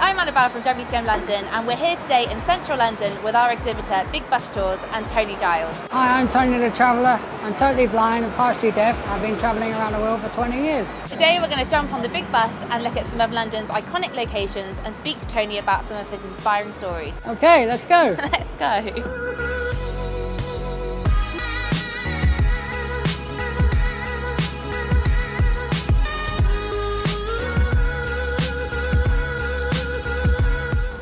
I'm Annabelle from WTM London, and we're here today in central London with our exhibitor Big Bus Tours and Tony Giles. Hi, I'm Tony the Traveller. I'm totally blind and partially deaf. I've been travelling around the world for 20 years. Today we're going to jump on the big bus and look at some of London's iconic locations and speak to Tony about some of his inspiring stories. Okay, let's go. Let's go.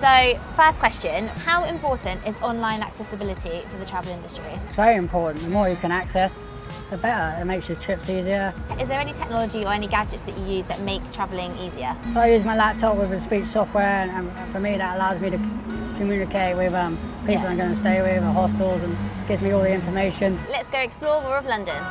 So, first question, how important is online accessibility for the travel industry? It's very important. The more you can access, the better. It makes your trips easier. Is there any technology or any gadgets that you use that make travelling easier? So I use my laptop with the speech software, and for me that allows me to communicate with people I'm going to stay with, or hostels, and gives me all the information. Let's go explore more of London.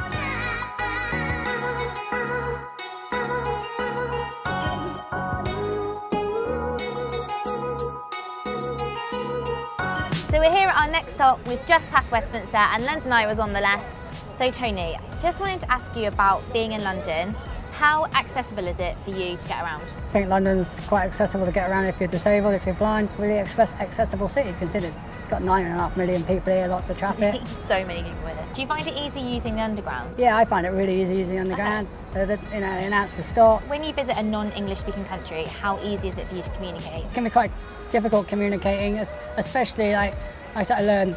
So we're here at our next stop. We've just passed Westminster and London Eye was on the left. So Tony, just wanted to ask you about being in London. How accessible is it for you to get around? I think London's quite accessible to get around if you're disabled, if you're blind. Really accessible city, considered. It's got 9.5 million people here, lots of traffic. So many people with it. Do you find it easy using the Underground? Yeah, I find it really easy using the Underground. Announce the stop. When you visit a non-English speaking country, how easy is it for you to communicate? It can be quite difficult communicating, especially like I started to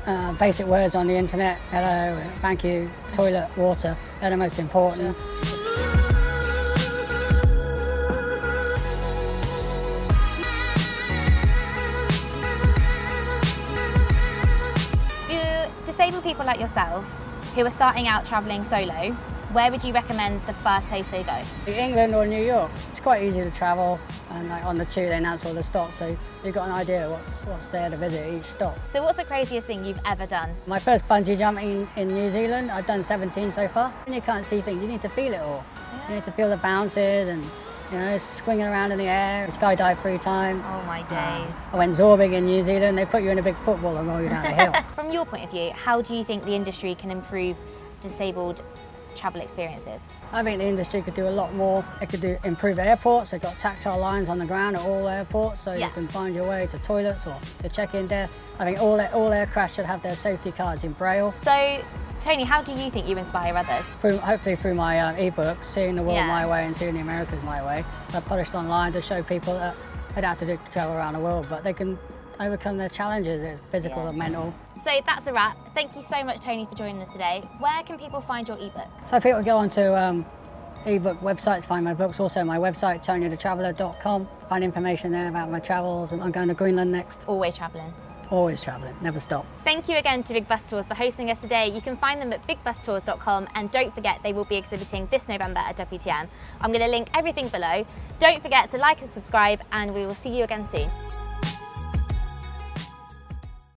learn basic words on the internet. Hello, thank you, toilet, water. They're the most important. Sure. Disabled people like yourself who are starting out travelling solo, where would you recommend the first place they go? England or New York. It's quite easy to travel, and like on the tube they announce all the stops, so you've got an idea what's there to visit at each stop. So what's the craziest thing you've ever done? My first bungee jumping in New Zealand. I've done 17 so far. And you can't see things, you need to feel it all. Yeah. You need to feel the bounces and swinging around in the air. Skydive 3 times. Oh my days. I went zorbing in New Zealand. They put you in a big football and roll you down the hill. From your point of view, how do you think the industry can improve disabled travel experiences? I think the industry could do a lot more. It could improve airports. They've got tactile lines on the ground at all airports, so you can find your way to toilets or to check-in desks. I think all aircraft should have their safety cards in Braille. So, Tony, how do you think you inspire others? Hopefully through my ebook, Seeing the World My Way and Seeing the Americas My Way. I published online to show people that they don't have to travel around the world, but they can overcome their challenges, physical and mental. So that's a wrap. Thank you so much, Tony, for joining us today. Where can people find your ebook? So people go onto ebook websites, find my books, also my website, tonythetraveller.com. Find information there about my travels, and I'm going to Greenland next. Always travelling. Always travelling, never stop. Thank you again to Big Bus Tours for hosting us today. You can find them at bigbustours.com, and don't forget they will be exhibiting this November at WTM. I'm going to link everything below. Don't forget to like and subscribe, and we will see you again soon.